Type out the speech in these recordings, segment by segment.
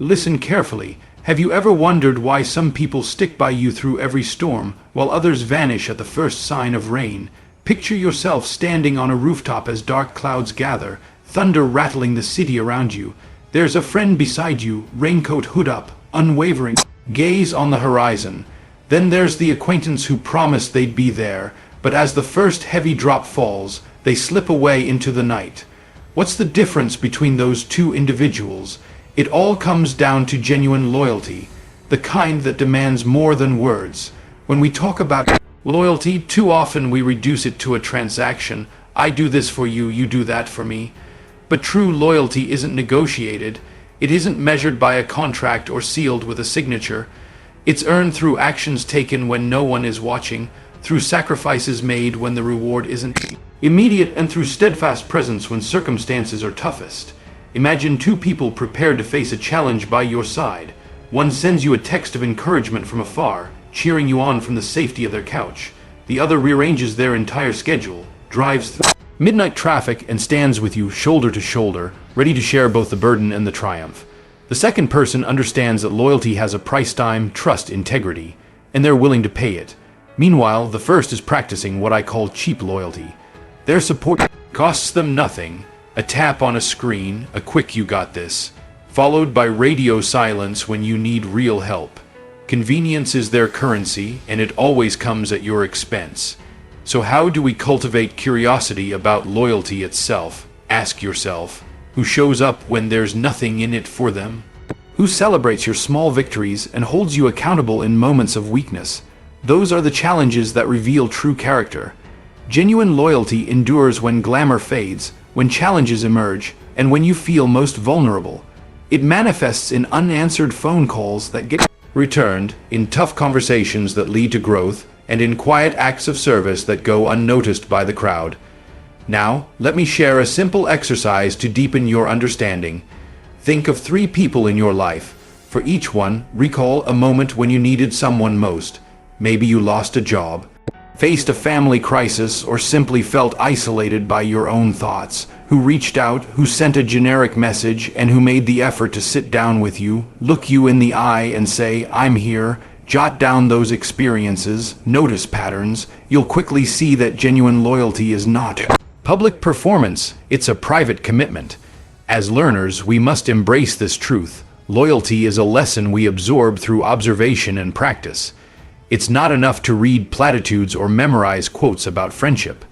Listen carefully. Have you ever wondered why some people stick by you through every storm, while others vanish at the first sign of rain? Picture yourself standing on a rooftop as dark clouds gather, thunder rattling the city around you. There's a friend beside you, raincoat hood up, unwavering gaze on the horizon. Then there's the acquaintance who promised they'd be there, but as the first heavy drop falls, they slip away into the night. What's the difference between those two individuals? It all comes down to genuine loyalty, the kind that demands more than words. When we talk about loyalty, too often we reduce it to a transaction. I do this for you, you do that for me. But true loyalty isn't negotiated. It isn't measured by a contract or sealed with a signature. It's earned through actions taken when no one is watching, through sacrifices made when the reward isn't immediate, and through steadfast presence when circumstances are toughest. Imagine two people prepared to face a challenge by your side. One sends you a text of encouragement from afar, cheering you on from the safety of their couch. The other rearranges their entire schedule, drives through midnight traffic, and stands with you shoulder to shoulder, ready to share both the burden and the triumph. The second person understands that loyalty has a price: time, trust, integrity, and they're willing to pay it. Meanwhile, the first is practicing what I call cheap loyalty. Their support costs them nothing. A tap on a screen, a quick "you got this," followed by radio silence when you need real help. Convenience is their currency, and it always comes at your expense. So how do we cultivate curiosity about loyalty itself? Ask yourself, who shows up when there's nothing in it for them? Who celebrates your small victories and holds you accountable in moments of weakness? Those are the challenges that reveal true character. Genuine loyalty endures when glamour fades, when challenges emerge, and when you feel most vulnerable. It manifests in unanswered phone calls that get returned, in tough conversations that lead to growth, and in quiet acts of service that go unnoticed by the crowd. Now, let me share a simple exercise to deepen your understanding. Think of 3 people in your life. For each one, recall a moment when you needed someone most. Maybe you lost a job, faced a family crisis, or simply felt isolated by your own thoughts. Who reached out, who sent a generic message, and who made the effort to sit down with you, look you in the eye and say, "I'm here." Jot down those experiences, notice patterns. You'll quickly see that genuine loyalty is not public performance, it's a private commitment. As learners, we must embrace this truth. Loyalty is a lesson we absorb through observation and practice. It's not enough to read platitudes or memorize quotes about friendship.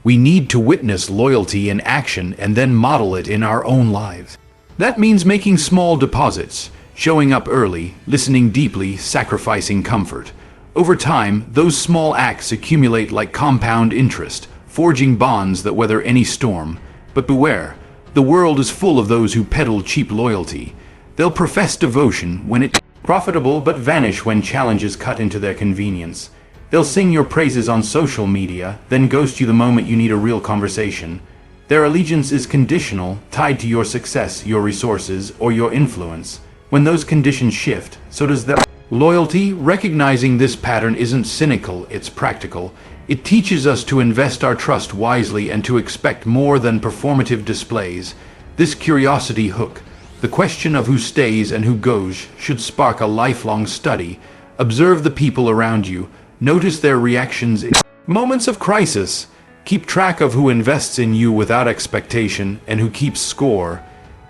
We need to witness loyalty in action and then model it in our own lives. That means making small deposits, showing up early, listening deeply, sacrificing comfort. Over time, those small acts accumulate like compound interest, forging bonds that weather any storm. But beware, the world is full of those who peddle cheap loyalty. They'll profess devotion when it's profitable but vanish when challenges cut into their convenience. They'll sing your praises on social media, then ghost you the moment you need a real conversation. Their allegiance is conditional, tied to your success, your resources, or your influence. When those conditions shift, so does their loyalty. Recognizing this pattern isn't cynical, it's practical. It teaches us to invest our trust wisely and to expect more than performative displays. This curiosity hook, the question of who stays and who goes, should spark a lifelong study. Observe the people around you. Notice their reactions in moments of crisis. Keep track of who invests in you without expectation and who keeps score.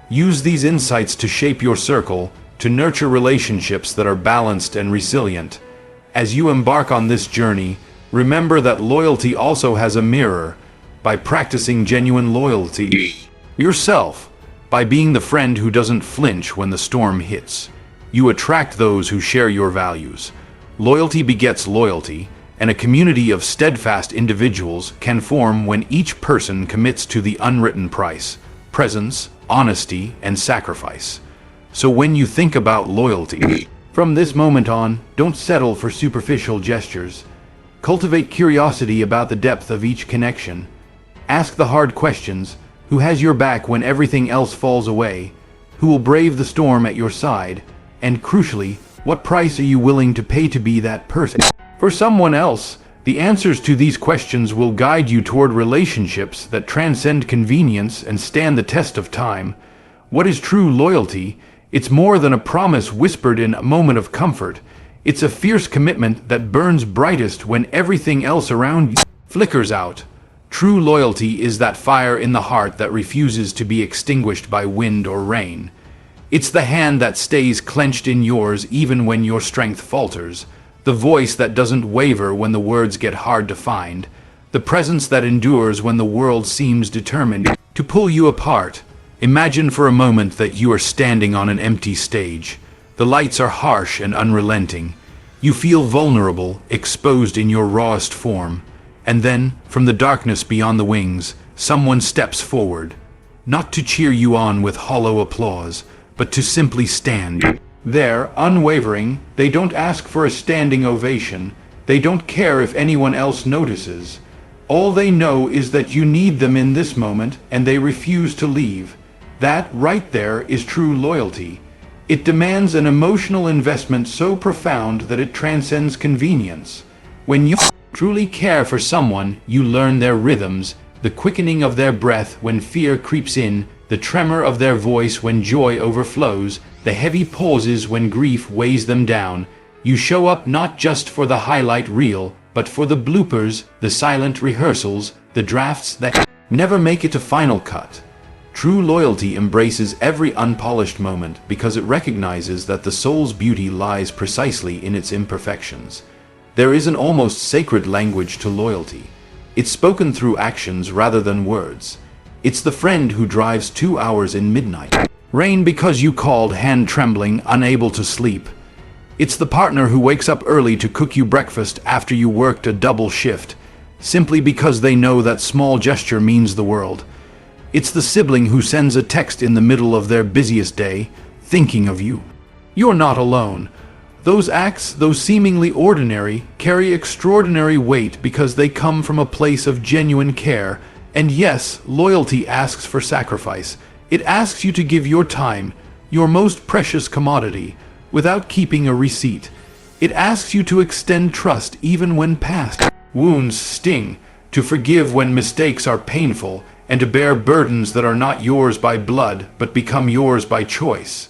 Use these insights to shape your circle, to nurture relationships that are balanced and resilient. As you embark on this journey, remember that loyalty also has a mirror. By practicing genuine loyalty yourself, by being the friend who doesn't flinch when the storm hits, you attract those who share your values. Loyalty begets loyalty, and a community of steadfast individuals can form when each person commits to the unwritten price: presence, honesty, and sacrifice. So when you think about loyalty, from this moment on, don't settle for superficial gestures. Cultivate curiosity about the depth of each connection. Ask the hard questions: who has your back when everything else falls away? Who will brave the storm at your side? And crucially, what price are you willing to pay to be that person for someone else? The answers to these questions will guide you toward relationships that transcend convenience and stand the test of time. What is true loyalty? It's more than a promise whispered in a moment of comfort. It's a fierce commitment that burns brightest when everything else around you flickers out. True loyalty is that fire in the heart that refuses to be extinguished by wind or rain. It's the hand that stays clenched in yours even when your strength falters, the voice that doesn't waver when the words get hard to find, the presence that endures when the world seems determined to pull you apart. Imagine for a moment that you are standing on an empty stage. The lights are harsh and unrelenting. You feel vulnerable, exposed in your rawest form. And then, from the darkness beyond the wings, someone steps forward, not to cheer you on with hollow applause, but to simply stand there, unwavering. They don't ask for a standing ovation. They don't care if anyone else notices. All they know is that you need them in this moment, and they refuse to leave. That, right there, is true loyalty. It demands an emotional investment so profound that it transcends convenience. When you truly care for someone, you learn their rhythms, the quickening of their breath when fear creeps in, the tremor of their voice when joy overflows, the heavy pauses when grief weighs them down. You show up not just for the highlight reel, but for the bloopers, the silent rehearsals, the drafts that never make it to final cut. True loyalty embraces every unpolished moment because it recognizes that the soul's beauty lies precisely in its imperfections. There is an almost sacred language to loyalty. It's spoken through actions rather than words. It's the friend who drives 2 hours in midnight rain because you called, hand trembling, unable to sleep. It's the partner who wakes up early to cook you breakfast after you worked a double shift, simply because they know that small gesture means the world. It's the sibling who sends a text in the middle of their busiest day, thinking of you. You're not alone. Those acts, though seemingly ordinary, carry extraordinary weight because they come from a place of genuine care. And yes, loyalty asks for sacrifice. It asks you to give your time, your most precious commodity, without keeping a receipt. It asks you to extend trust even when past wounds sting, to forgive when mistakes are painful, and to bear burdens that are not yours by blood, but become yours by choice.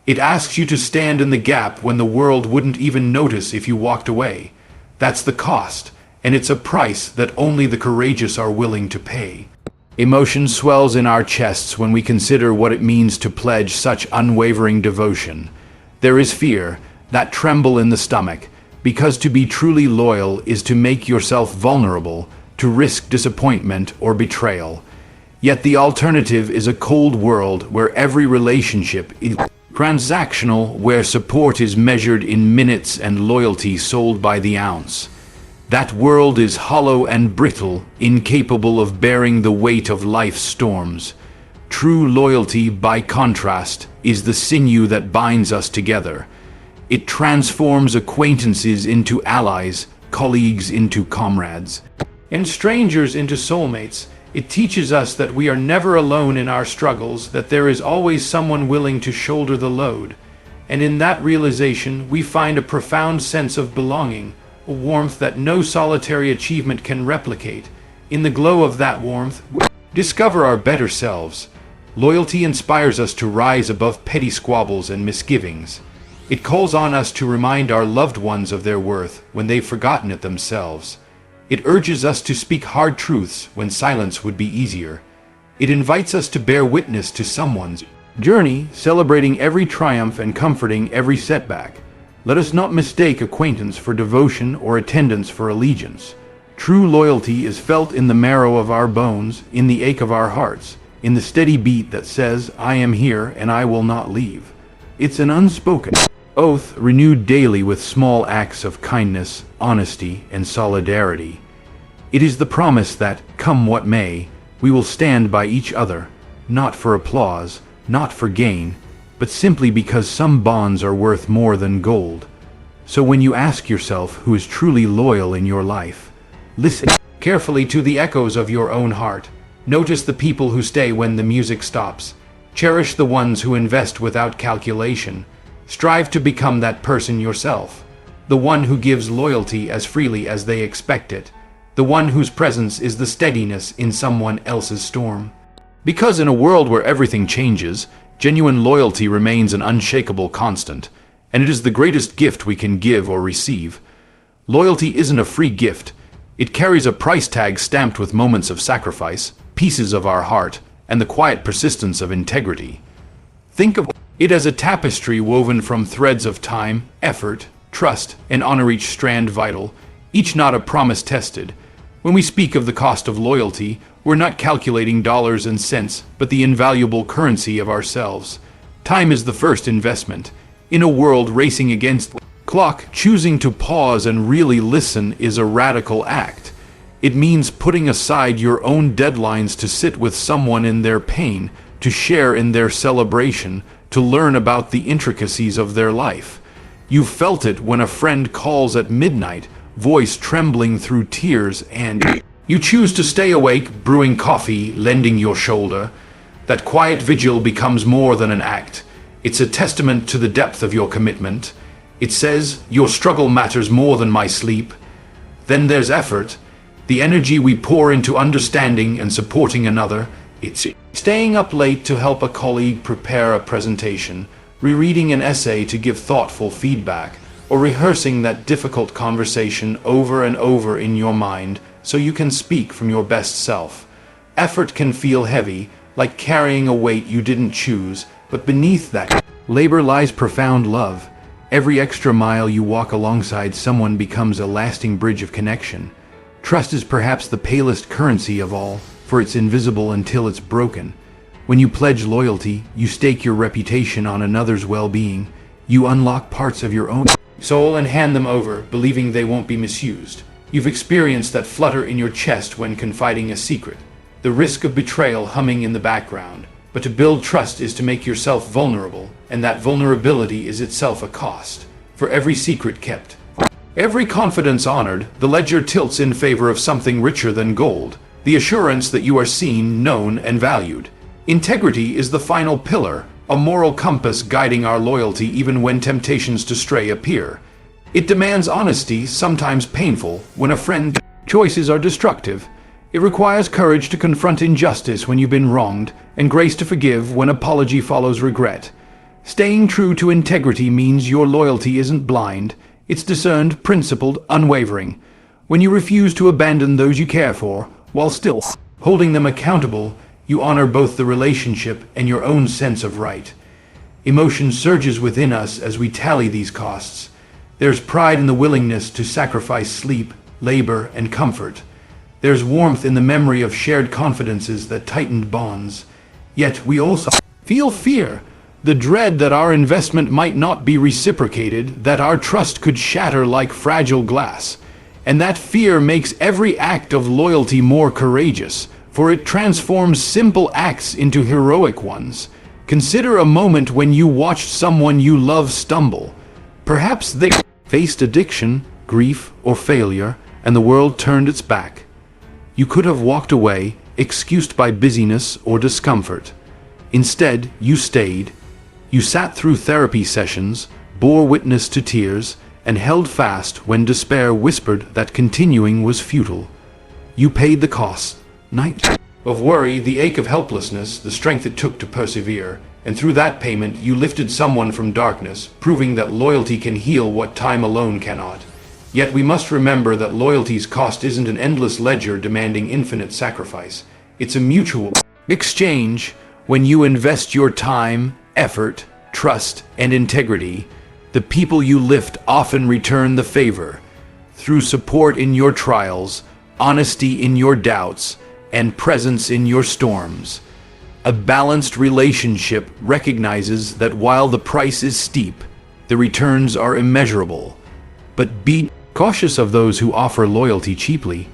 It asks you to stand in the gap when the world wouldn't even notice if you walked away. That's the cost, and it's a price that only the courageous are willing to pay. Emotion swells in our chests when we consider what it means to pledge such unwavering devotion. There is fear, that tremble in the stomach, because to be truly loyal is to make yourself vulnerable, to risk disappointment or betrayal. Yet the alternative is a cold world where every relationship is transactional, where support is measured in minutes and loyalty sold by the ounce. That world is hollow and brittle, incapable of bearing the weight of life's storms. True loyalty, by contrast, is the sinew that binds us together. It transforms acquaintances into allies, colleagues into comrades, and strangers into soulmates. It teaches us that we are never alone in our struggles, that there is always someone willing to shoulder the load. And in that realization, we find a profound sense of belonging, a warmth that no solitary achievement can replicate. In the glow of that warmth, we discover our better selves. Loyalty inspires us to rise above petty squabbles and misgivings. It calls on us to remind our loved ones of their worth when they've forgotten it themselves. It urges us to speak hard truths when silence would be easier. It invites us to bear witness to someone's journey, celebrating every triumph and comforting every setback. Let us not mistake acquaintance for devotion or attendance for allegiance. True loyalty is felt in the marrow of our bones, in the ache of our hearts, in the steady beat that says, "I am here and I will not leave." It's an unspoken oath renewed daily with small acts of kindness, honesty, and solidarity. It is the promise that, come what may, we will stand by each other, not for applause, not for gain, but simply because some bonds are worth more than gold. So when you ask yourself who is truly loyal in your life, listen carefully to the echoes of your own heart. Notice the people who stay when the music stops. Cherish the ones who invest without calculation. Strive to become that person yourself, the one who gives loyalty as freely as they expect it, the one whose presence is the steadiness in someone else's storm. Because in a world where everything changes, Genuine loyalty remains an unshakable constant, and it is the greatest gift we can give or receive. Loyalty isn't a free gift. It carries a price tag stamped with moments of sacrifice, pieces of our heart, and the quiet persistence of integrity. Think of it as a tapestry woven from threads of time, effort, trust, and honor, each strand vital, each knot a promise tested. When we speak of the cost of loyalty, we're not calculating dollars and cents, but the invaluable currency of ourselves. Time is the first investment. In a world racing against the clock, choosing to pause and really listen is a radical act. It means putting aside your own deadlines to sit with someone in their pain, to share in their celebration, to learn about the intricacies of their life. You've felt it when a friend calls at midnight, voice trembling through tears, and you choose to stay awake, brewing coffee, lending your shoulder. That quiet vigil becomes more than an act. It's a testament to the depth of your commitment. It says, your struggle matters more than my sleep. Then there's effort, the energy we pour into understanding and supporting another. It's staying up late to help a colleague prepare a presentation, rereading an essay to give thoughtful feedback, or rehearsing that difficult conversation over and over in your mind so you can speak from your best self. Effort can feel heavy, like carrying a weight you didn't choose, but beneath that labor lies profound love. Every extra mile you walk alongside someone becomes a lasting bridge of connection. Trust is perhaps the palest currency of all, for it's invisible until it's broken. When you pledge loyalty, you stake your reputation on another's well-being. You unlock parts of your own soul and hand them over, believing they won't be misused. You've experienced that flutter in your chest when confiding a secret, the risk of betrayal humming in the background. But to build trust is to make yourself vulnerable, and that vulnerability is itself a cost. For every secret kept, every confidence honored, the ledger tilts in favor of something richer than gold, the assurance that you are seen, known, and valued. Integrity is the final pillar, a moral compass guiding our loyalty even when temptations to stray appear. It demands honesty, sometimes painful, when a friend's choices are destructive. It requires courage to confront injustice when you've been wronged, and grace to forgive when apology follows regret. Staying true to integrity means your loyalty isn't blind, it's discerned, principled, unwavering. When you refuse to abandon those you care for, while still holding them accountable, you honor both the relationship and your own sense of right. Emotion surges within us as we tally these costs. There's pride in the willingness to sacrifice sleep, labor, and comfort. There's warmth in the memory of shared confidences that tightened bonds. Yet we also feel fear, the dread that our investment might not be reciprocated, that our trust could shatter like fragile glass. And that fear makes every act of loyalty more courageous, for it transforms simple acts into heroic ones. Consider a moment when you watched someone you love stumble. Perhaps they faced addiction, grief, or failure, and the world turned its back. You could have walked away, excused by busyness or discomfort. Instead, you stayed. You sat through therapy sessions, bore witness to tears, and held fast when despair whispered that continuing was futile. You paid the cost, night of worry, the ache of helplessness, the strength it took to persevere, and through that payment you lifted someone from darkness, proving that loyalty can heal what time alone cannot. Yet we must remember that loyalty's cost isn't an endless ledger demanding infinite sacrifice. It's a mutual exchange. When you invest your time, effort, trust, and integrity, the people you lift often return the favor. Through support in your trials, honesty in your doubts, and presence in your storms. A balanced relationship recognizes that while the price is steep, the returns are immeasurable. But be cautious of those who offer loyalty cheaply.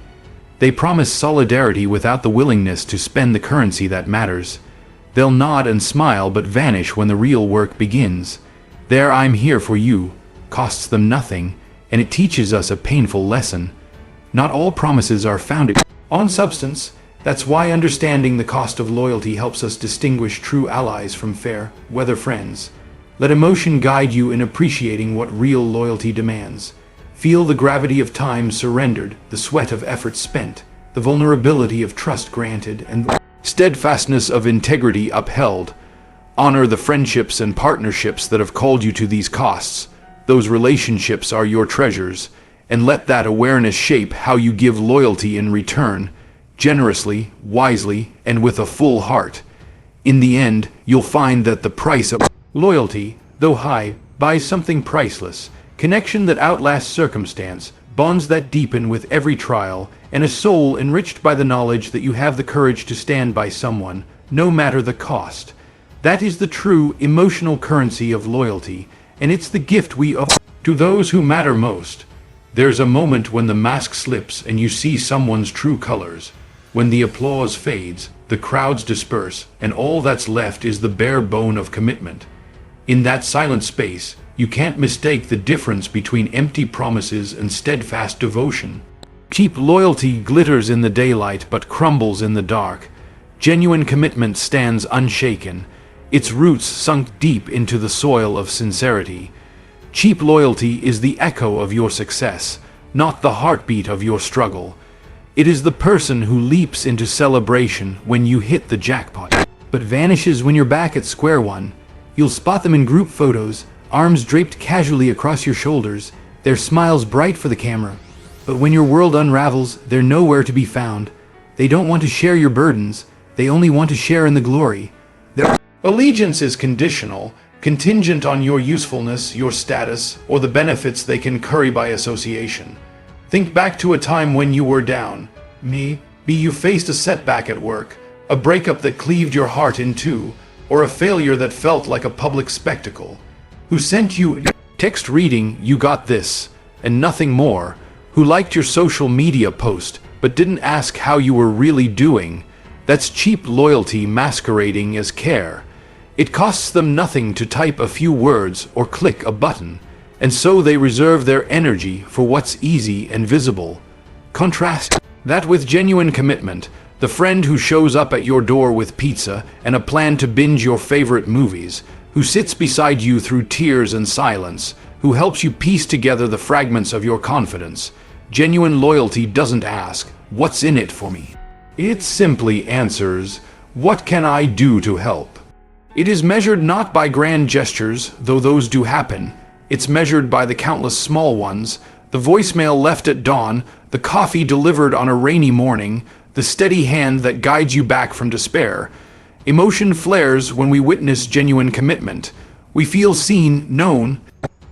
They promise solidarity without the willingness to spend the currency that matters. They'll nod and smile but vanish when the real work begins. Their "I'm here for you" costs them nothing, and it teaches us a painful lesson. Not all promises are founded on substance. That's why understanding the cost of loyalty helps us distinguish true allies from fair weather friends. Let emotion guide you in appreciating what real loyalty demands. Feel the gravity of time surrendered, the sweat of effort spent, the vulnerability of trust granted, and the steadfastness of integrity upheld. Honor the friendships and partnerships that have called you to these costs. Those relationships are your treasures, and let that awareness shape how you give loyalty in return, generously, wisely, and with a full heart. In the end, you'll find that the price of loyalty, though high, buys something priceless, connection that outlasts circumstance, bonds that deepen with every trial, and a soul enriched by the knowledge that you have the courage to stand by someone, no matter the cost. That is the true emotional currency of loyalty, and it's the gift we offer to those who matter most. There's a moment when the mask slips and you see someone's true colors. When the applause fades, the crowds disperse, and all that's left is the bare bone of commitment. In that silent space, you can't mistake the difference between empty promises and steadfast devotion. Cheap loyalty glitters in the daylight but crumbles in the dark. Genuine commitment stands unshaken, its roots sunk deep into the soil of sincerity. Cheap loyalty is the echo of your success, not the heartbeat of your struggle. It is the person who leaps into celebration when you hit the jackpot, but vanishes when you're back at square one. You'll spot them in group photos, arms draped casually across your shoulders, their smiles bright for the camera. But when your world unravels, they're nowhere to be found. They don't want to share your burdens, they only want to share in the glory. Their allegiance is conditional, contingent on your usefulness, your status, or the benefits they can curry by association. Think back to a time when you were down. Maybe you faced a setback at work, a breakup that cleaved your heart in two, or a failure that felt like a public spectacle. Who sent you text reading, "You got this," and nothing more. Who liked your social media post, but didn't ask how you were really doing. That's cheap loyalty masquerading as care. It costs them nothing to type a few words or click a button, and so they reserve their energy for what's easy and visible. Contrast that with genuine commitment, the friend who shows up at your door with pizza and a plan to binge your favorite movies, who sits beside you through tears and silence, who helps you piece together the fragments of your confidence. Genuine loyalty doesn't ask, "What's in it for me?" It simply answers, "What can I do to help?" It is measured not by grand gestures, though those do happen. It's measured by the countless small ones, the voicemail left at dawn, the coffee delivered on a rainy morning, the steady hand that guides you back from despair. Emotion flares when we witness genuine commitment. We feel seen, known,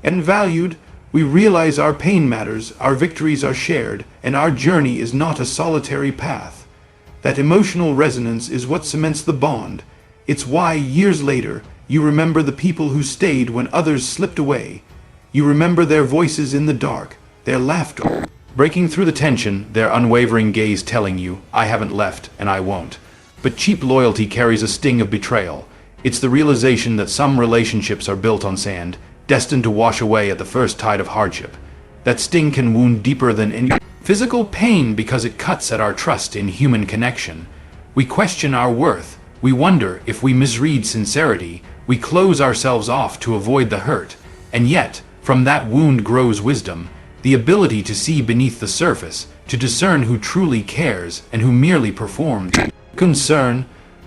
and valued. We realize our pain matters, our victories are shared, and our journey is not a solitary path. That emotional resonance is what cements the bond. It's why, years later, you remember the people who stayed when others slipped away. You remember their voices in the dark, their laughter breaking through the tension, their unwavering gaze telling you, "I haven't left, and I won't." But cheap loyalty carries a sting of betrayal. It's the realization that some relationships are built on sand, destined to wash away at the first tide of hardship. That sting can wound deeper than any physical pain because it cuts at our trust in human connection. We question our worth. We wonder if we misread sincerity. We close ourselves off to avoid the hurt. And yet, from that wound grows wisdom, the ability to see beneath the surface, to discern who truly cares and who merely performs. Concern.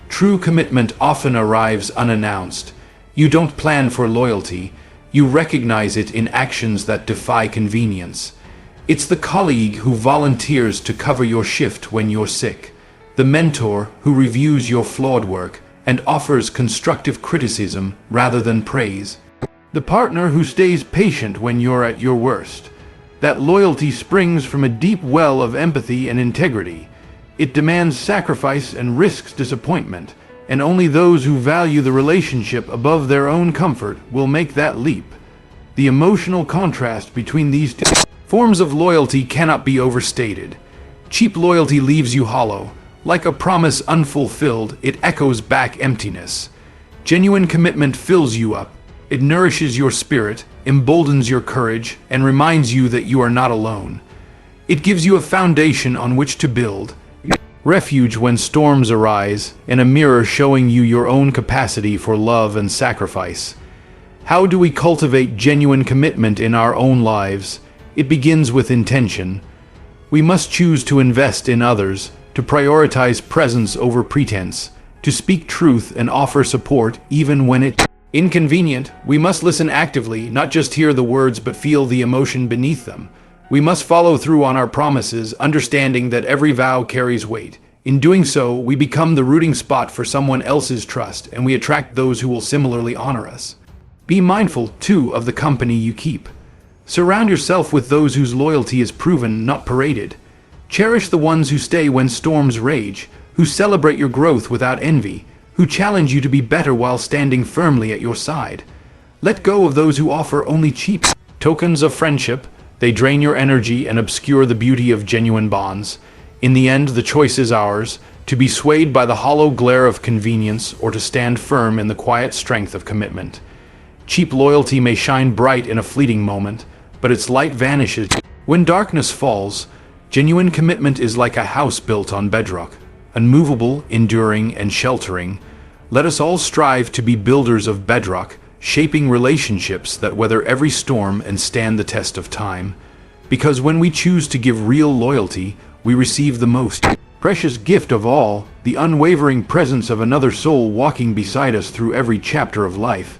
True commitment often arrives unannounced. You don't plan for loyalty. You recognize it in actions that defy convenience. It's the colleague who volunteers to cover your shift when you're sick, the mentor who reviews your flawed work and offers constructive criticism rather than praise, the partner who stays patient when you're at your worst. That loyalty springs from a deep well of empathy and integrity. It demands sacrifice and risks disappointment, and only those who value the relationship above their own comfort will make that leap. The emotional contrast between these two forms of loyalty cannot be overstated. Cheap loyalty leaves you hollow. Like a promise unfulfilled, it echoes back emptiness. Genuine commitment fills you up. It nourishes your spirit, emboldens your courage, and reminds you that you are not alone. It gives you a foundation on which to build, refuge when storms arise, and a mirror showing you your own capacity for love and sacrifice. How do we cultivate genuine commitment in our own lives? It begins with intention. We must choose to invest in others, to prioritize presence over pretense, to speak truth and offer support even when it's inconvenient. We must listen actively, not just hear the words but feel the emotion beneath them. We must follow through on our promises, understanding that every vow carries weight. In doing so, we become the rooting spot for someone else's trust, and we attract those who will similarly honor us. Be mindful, too, of the company you keep. Surround yourself with those whose loyalty is proven, not paraded. Cherish the ones who stay when storms rage, who celebrate your growth without envy, who challenge you to be better while standing firmly at your side. Let go of those who offer only cheap tokens of friendship. They drain your energy and obscure the beauty of genuine bonds. In the end, the choice is ours, to be swayed by the hollow glare of convenience or to stand firm in the quiet strength of commitment. Cheap loyalty may shine bright in a fleeting moment, but its light vanishes when darkness falls. Genuine commitment is like a house built on bedrock, unmovable, enduring, and sheltering. Let us all strive to be builders of bedrock, shaping relationships that weather every storm and stand the test of time. Because when we choose to give real loyalty, we receive the most precious gift of all, the unwavering presence of another soul walking beside us through every chapter of life.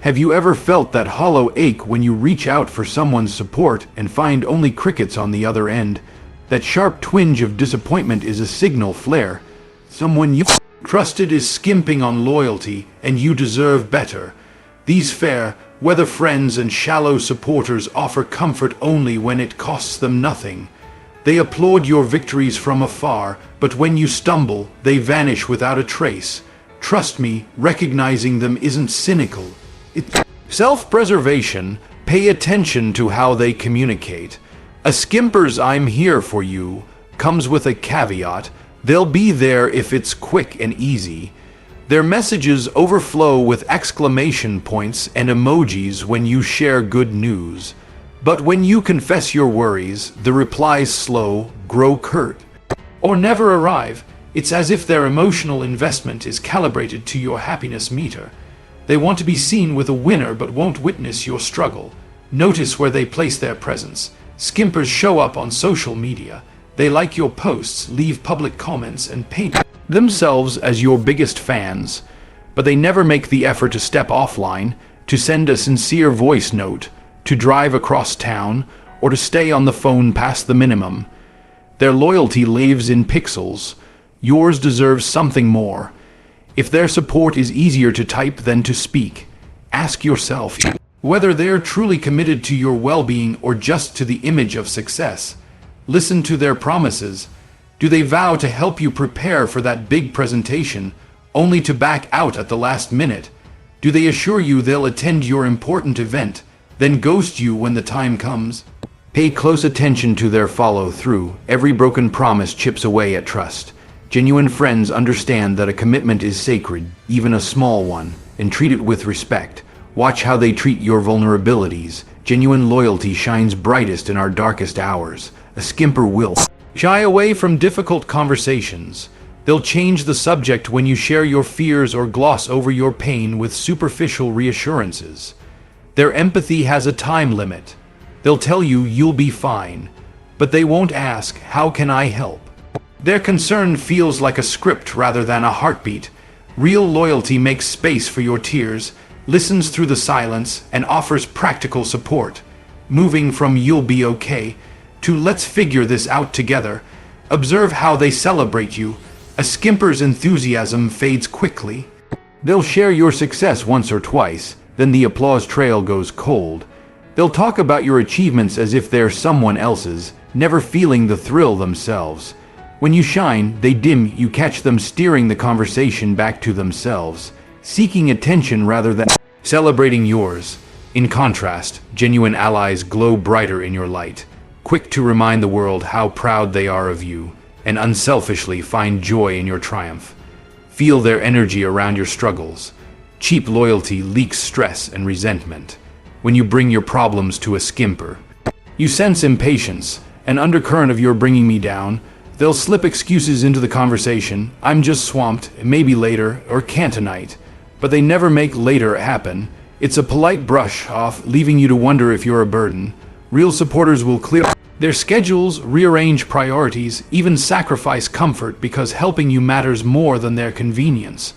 Have you ever felt that hollow ache when you reach out for someone's support and find only crickets on the other end? That sharp twinge of disappointment is a signal flare. Someone you trusted is skimping on loyalty, and you deserve better. These fair, whether friends and shallow supporters, offer comfort only when it costs them nothing. They applaud your victories from afar, but when you stumble, they vanish without a trace. Trust me, recognizing them isn't cynical. It's self-preservation. Pay attention to how they communicate. A skimper's "I'm here for you" comes with a caveat. They'll be there if it's quick and easy. Their messages overflow with exclamation points and emojis when you share good news. But when you confess your worries, the replies slow, grow curt, or never arrive. It's as if their emotional investment is calibrated to your happiness meter. They want to be seen with a winner but won't witness your struggle. Notice where they place their presence. Skimpers show up on social media. They like your posts, leave public comments, and paint themselves as your biggest fans. But they never make the effort to step offline, to send a sincere voice note, to drive across town, or to stay on the phone past the minimum. Their loyalty lives in pixels. Yours deserves something more. If their support is easier to type than to speak, ask yourself whether they're truly committed to your well-being or just to the image of success. Listen to their promises. Do they vow to help you prepare for that big presentation, only to back out at the last minute? Do they assure you they'll attend your important event, then ghost you when the time comes? Pay close attention to their follow-through. Every broken promise chips away at trust. Genuine friends understand that a commitment is sacred, even a small one, and treat it with respect. Watch how they treat your vulnerabilities. Genuine loyalty shines brightest in our darkest hours. A skimper will shy away from difficult conversations. They'll change the subject when you share your fears or gloss over your pain with superficial reassurances. Their empathy has a time limit. They'll tell you you'll be fine, but they won't ask, "How can I help?" Their concern feels like a script rather than a heartbeat. Real loyalty makes space for your tears, listens through the silence, and offers practical support. Moving from "you'll be okay" to "let's figure this out together." Observe how they celebrate you. A skimper's enthusiasm fades quickly. They'll share your success once or twice, then the applause trail goes cold. They'll talk about your achievements as if they're someone else's, never feeling the thrill themselves. When you shine, they dim. You catch them steering the conversation back to themselves, seeking attention rather than celebrating yours. In contrast, genuine allies glow brighter in your light, quick to remind the world how proud they are of you, and unselfishly find joy in your triumph. Feel their energy around your struggles. Cheap loyalty leaks stress and resentment. When you bring your problems to a skimper, you sense impatience, an undercurrent of "you're bringing me down." They'll slip excuses into the conversation. "I'm just swamped, maybe later, or can't tonight." But they never make later happen. It's a polite brush off, leaving you to wonder if you're a burden. Real supporters will clear Their schedules rearrange priorities, even sacrifice comfort because helping you matters more than their convenience.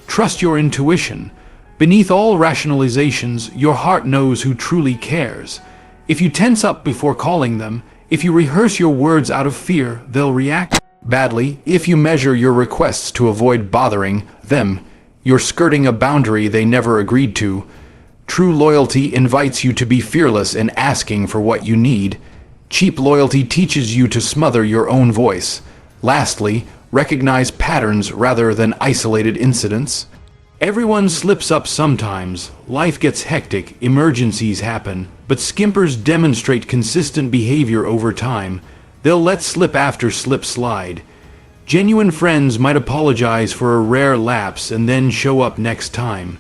Trust your intuition. Beneath all rationalizations, your heart knows who truly cares. If you tense up before calling them, if you rehearse your words out of fear, they'll react badly. If you measure your requests to avoid bothering them, you're skirting a boundary they never agreed to. True loyalty invites you to be fearless in asking for what you need. Cheap loyalty teaches you to smother your own voice. Lastly, recognize patterns rather than isolated incidents. Everyone slips up sometimes. Life gets hectic, emergencies happen, but skimpers demonstrate consistent behavior over time. They'll let slip after slip slide. Genuine friends might apologize for a rare lapse and then show up next time.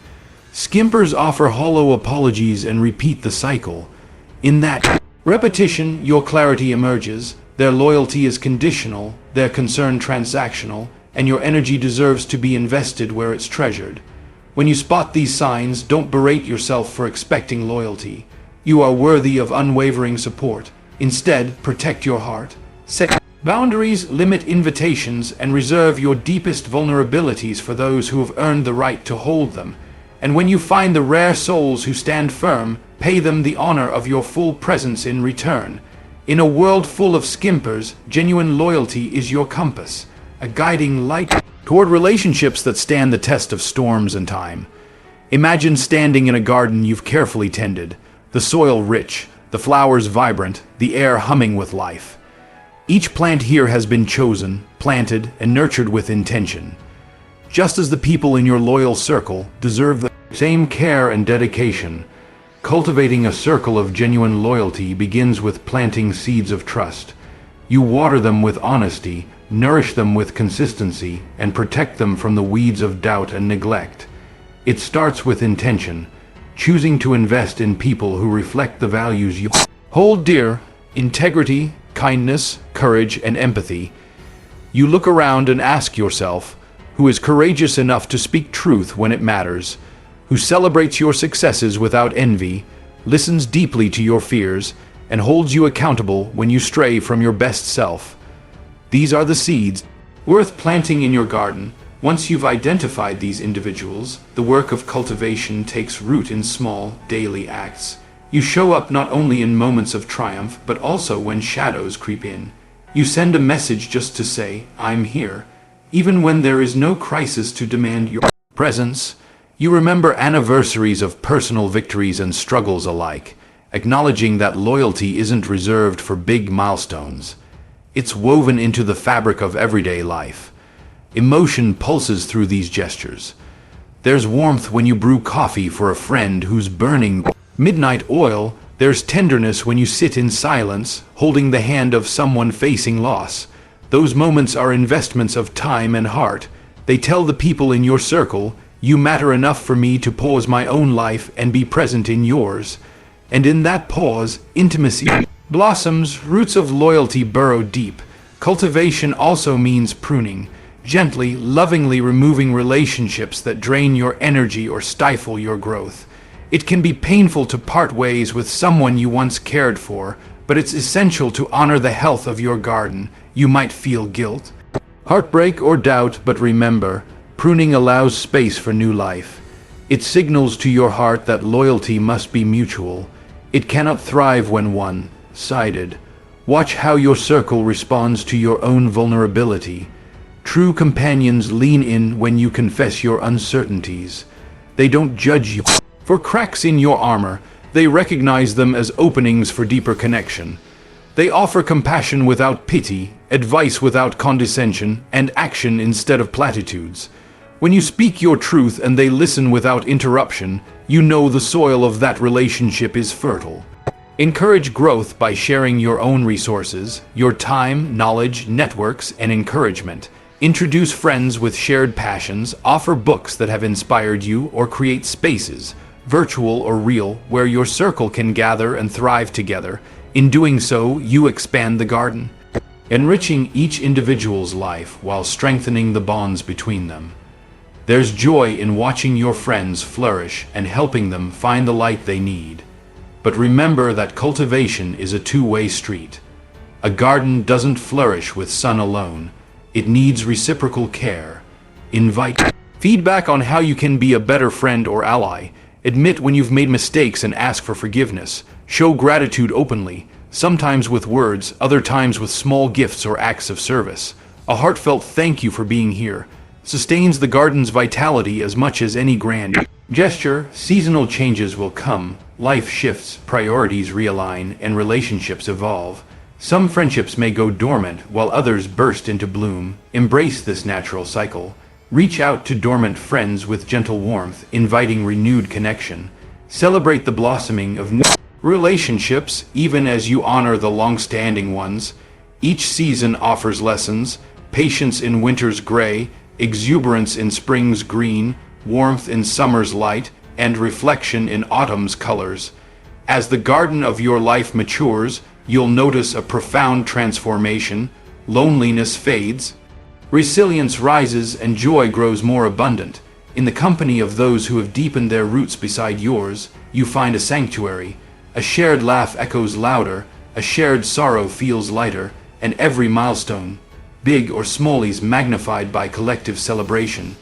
Skimpers offer hollow apologies and repeat the cycle. In that repetition, your clarity emerges. Their loyalty is conditional, their concern transactional, and your energy deserves to be invested where it's treasured. When you spot these signs, don't berate yourself for expecting loyalty. You are worthy of unwavering support. Instead, protect your heart. Set boundaries, limit invitations, and reserve your deepest vulnerabilities for those who have earned the right to hold them. And when you find the rare souls who stand firm, pay them the honor of your full presence in return. In a world full of skimpers, genuine loyalty is your compass, a guiding light toward relationships that stand the test of storms and time. Imagine standing in a garden you've carefully tended, the soil rich, the flowers vibrant, the air humming with life. Each plant here has been chosen, planted, and nurtured with intention. Just as the people in your loyal circle deserve the same care and dedication, cultivating a circle of genuine loyalty begins with planting seeds of trust. You water them with honesty, nourish them with consistency, and protect them from the weeds of doubt and neglect. It starts with intention, choosing to invest in people who reflect the values you hold dear: integrity, kindness, courage, and empathy. You look around and ask yourself, who is courageous enough to speak truth when it matters, who celebrates your successes without envy, listens deeply to your fears, and holds you accountable when you stray from your best self. These are the seeds worth planting in your garden. Once you've identified these individuals, the work of cultivation takes root in small, daily acts. You show up not only in moments of triumph, but also when shadows creep in. You send a message just to say, "I'm here," even when there is no crisis to demand your presence. You remember anniversaries of personal victories and struggles alike, acknowledging that loyalty isn't reserved for big milestones. It's woven into the fabric of everyday life. Emotion pulses through these gestures. There's warmth when you brew coffee for a friend who's burning midnight oil. There's tenderness when you sit in silence, holding the hand of someone facing loss. Those moments are investments of time and heart. They tell the people in your circle, you matter enough for me to pause my own life and be present in yours. And in that pause, intimacy blossoms, roots of loyalty burrow deep. Cultivation also means pruning, gently, lovingly removing relationships that drain your energy or stifle your growth. It can be painful to part ways with someone you once cared for, but it's essential to honor the health of your garden. You might feel guilt, heartbreak, or doubt, but remember, pruning allows space for new life. It signals to your heart that loyalty must be mutual. It cannot thrive when one-sided. Watch how your circle responds to your own vulnerability. True companions lean in when you confess your uncertainties. They don't judge you for cracks in your armor. They recognize them as openings for deeper connection. They offer compassion without pity, advice without condescension, and action instead of platitudes. When you speak your truth and they listen without interruption, you know the soil of that relationship is fertile. Encourage growth by sharing your own resources, your time, knowledge, networks, and encouragement. Introduce friends with shared passions, offer books that have inspired you, or create spaces, virtual or real, where your circle can gather and thrive together. In doing so, you expand the garden, enriching each individual's life while strengthening the bonds between them. There's joy in watching your friends flourish and helping them find the light they need. But remember that cultivation is a two-way street. A garden doesn't flourish with sun alone. It needs reciprocal care. Invite feedback on how you can be a better friend or ally. Admit when you've made mistakes and ask for forgiveness. Show gratitude openly, sometimes with words, other times with small gifts or acts of service. A heartfelt thank you for being here sustains the garden's vitality as much as any grand gesture. Seasonal changes will come, life shifts, priorities realign, and relationships evolve. Some friendships may go dormant while others burst into bloom. Embrace this natural cycle. Reach out to dormant friends with gentle warmth, inviting renewed connection. Celebrate the blossoming of new relationships, even as you honor the long-standing ones. Each season offers lessons: patience in winter's gray, exuberance in spring's green, warmth in summer's light, and reflection in autumn's colors. As the garden of your life matures, you'll notice a profound transformation. Loneliness fades, resilience rises, and joy grows more abundant. In the company of those who have deepened their roots beside yours, you find a sanctuary. A shared laugh echoes louder, a shared sorrow feels lighter, and every milestone, big or small, is magnified by collective celebration.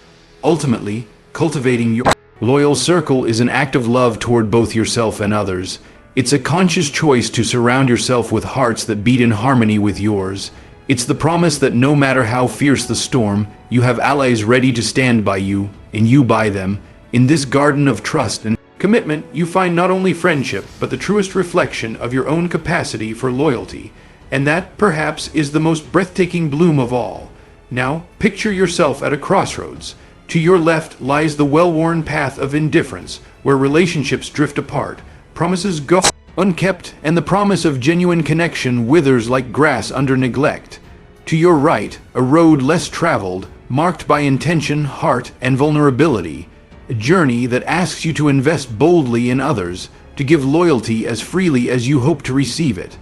Ultimately, cultivating your loyal circle is an act of love toward both yourself and others. It's a conscious choice to surround yourself with hearts that beat in harmony with yours. It's the promise that no matter how fierce the storm, you have allies ready to stand by you, and you by them. In this garden of trust and commitment, you find not only friendship, but the truest reflection of your own capacity for loyalty. And that, perhaps, is the most breathtaking bloom of all. Now, picture yourself at a crossroads. To your left lies the well-worn path of indifference, where relationships drift apart, promises go unkept, and the promise of genuine connection withers like grass under neglect. To your right, a road less traveled, marked by intention, heart, and vulnerability. A journey that asks you to invest boldly in others, to give loyalty as freely as you hope to receive it.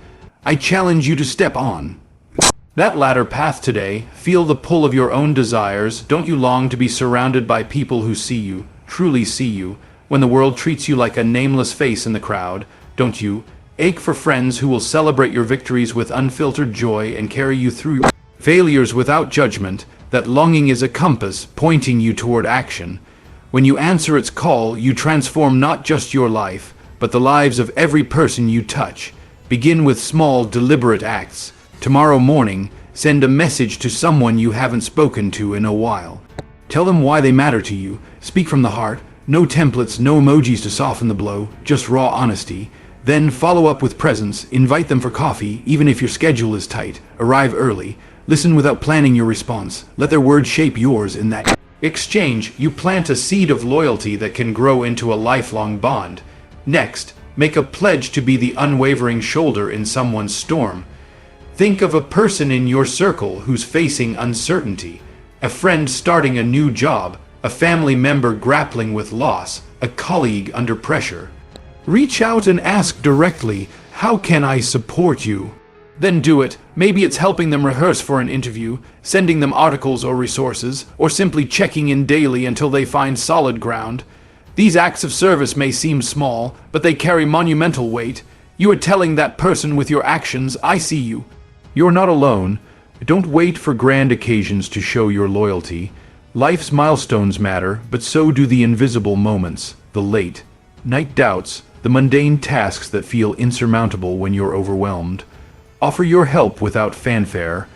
I challenge you to step on that latter path today. Feel the pull of your own desires. Don't you long to be surrounded by people who see you, truly see you, when the world treats you like a nameless face in the crowd? Don't you ache for friends who will celebrate your victories with unfiltered joy and carry you through your failures without judgment? That longing is a compass pointing you toward action. When you answer its call, you transform not just your life, but the lives of every person you touch. Begin with small, deliberate acts. Tomorrow morning, send a message to someone you haven't spoken to in a while. Tell them why they matter to you. Speak from the heart. No templates, no emojis to soften the blow, just raw honesty. Then follow up with presence. Invite them for coffee, even if your schedule is tight. Arrive early. Listen without planning your response. Let their words shape yours. In that exchange, you plant a seed of loyalty that can grow into a lifelong bond. Next, make a pledge to be the unwavering shoulder in someone's storm. Think of a person in your circle who's facing uncertainty. A friend starting a new job, a family member grappling with loss, a colleague under pressure. Reach out and ask directly, "How can I support you?" Then do it. Maybe it's helping them rehearse for an interview, sending them articles or resources, or simply checking in daily until they find solid ground. These acts of service may seem small, but they carry monumental weight. You are telling that person with your actions, "I see you." You're not alone. Don't wait for grand occasions to show your loyalty. Life's milestones matter, but so do the invisible moments, the late night doubts, the mundane tasks that feel insurmountable when you're overwhelmed. Offer your help without fanfare.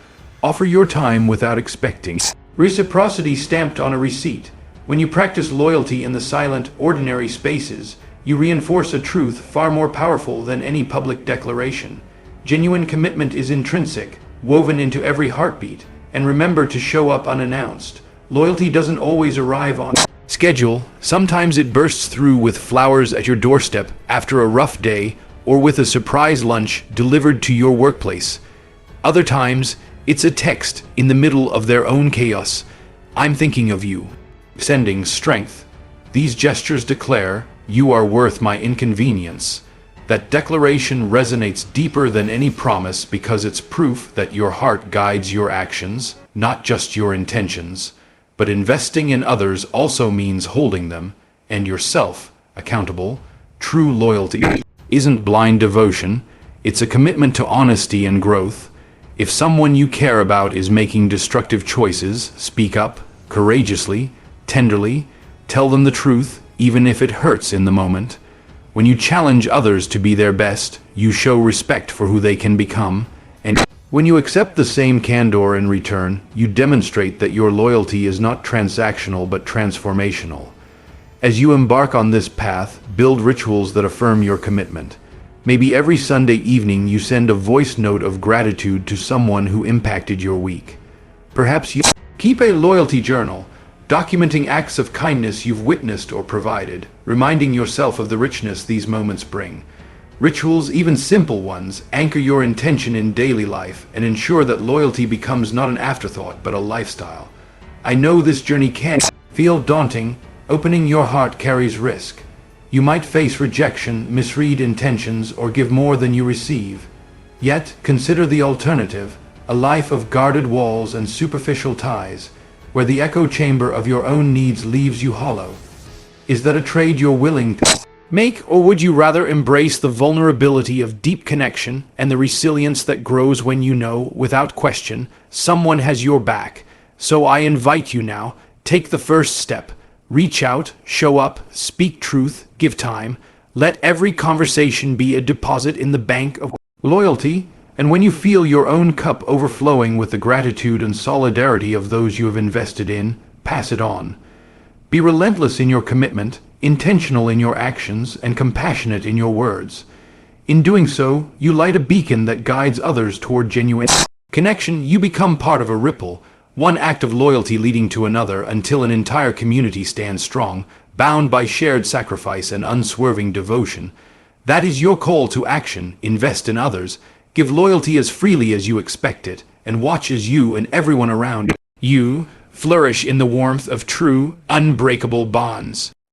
Offer your time without expecting reciprocity stamped on a receipt. When you practice loyalty in the silent, ordinary spaces, you reinforce a truth far more powerful than any public declaration. Genuine commitment is intrinsic, woven into every heartbeat, and remember to show up unannounced. Loyalty doesn't always arrive on schedule. Sometimes it bursts through with flowers at your doorstep after a rough day, or with a surprise lunch delivered to your workplace. Other times, it's a text in the middle of their own chaos. "I'm thinking of you," sending strength. These gestures declare, "You are worth my inconvenience." That declaration resonates deeper than any promise because it's proof that your heart guides your actions, not just your intentions. But investing in others also means holding them, and yourself, accountable. True loyalty isn't blind devotion, It's a commitment to honesty and growth. If someone you care about is making destructive choices, speak up, courageously, tenderly, tell them the truth, even if it hurts in the moment. When you challenge others to be their best, you show respect for who they can become, and when you accept the same candor in return, you demonstrate that your loyalty is not transactional but transformational. As you embark on this path, build rituals that affirm your commitment. Maybe every Sunday evening you send a voice note of gratitude to someone who impacted your week. Perhaps you keep a loyalty journal, documenting acts of kindness you've witnessed or provided, reminding yourself of the richness these moments bring. Rituals, even simple ones, anchor your intention in daily life and ensure that loyalty becomes not an afterthought but a lifestyle. I know this journey can feel daunting. Opening your heart carries risk. You might face rejection, misread intentions, or give more than you receive. Yet, consider the alternative, a life of guarded walls and superficial ties, where the echo chamber of your own needs leaves you hollow. Is that a trade you're willing to make, or would you rather embrace the vulnerability of deep connection and the resilience that grows when you know, without question, someone has your back? So I invite you now, take the first step. Reach out, show up, speak truth, give time. Let every conversation be a deposit in the bank of loyalty, and when you feel your own cup overflowing with the gratitude and solidarity of those you have invested in, pass it on. Be relentless in your commitment, intentional in your actions, and compassionate in your words. In doing so, you light a beacon that guides others toward genuine connection. You become part of a ripple, one act of loyalty leading to another until an entire community stands strong, bound by shared sacrifice and unswerving devotion. That is your call to action. Invest in others, give loyalty as freely as you expect it, and watch as you and everyone around you flourish in the warmth of true, unbreakable bonds.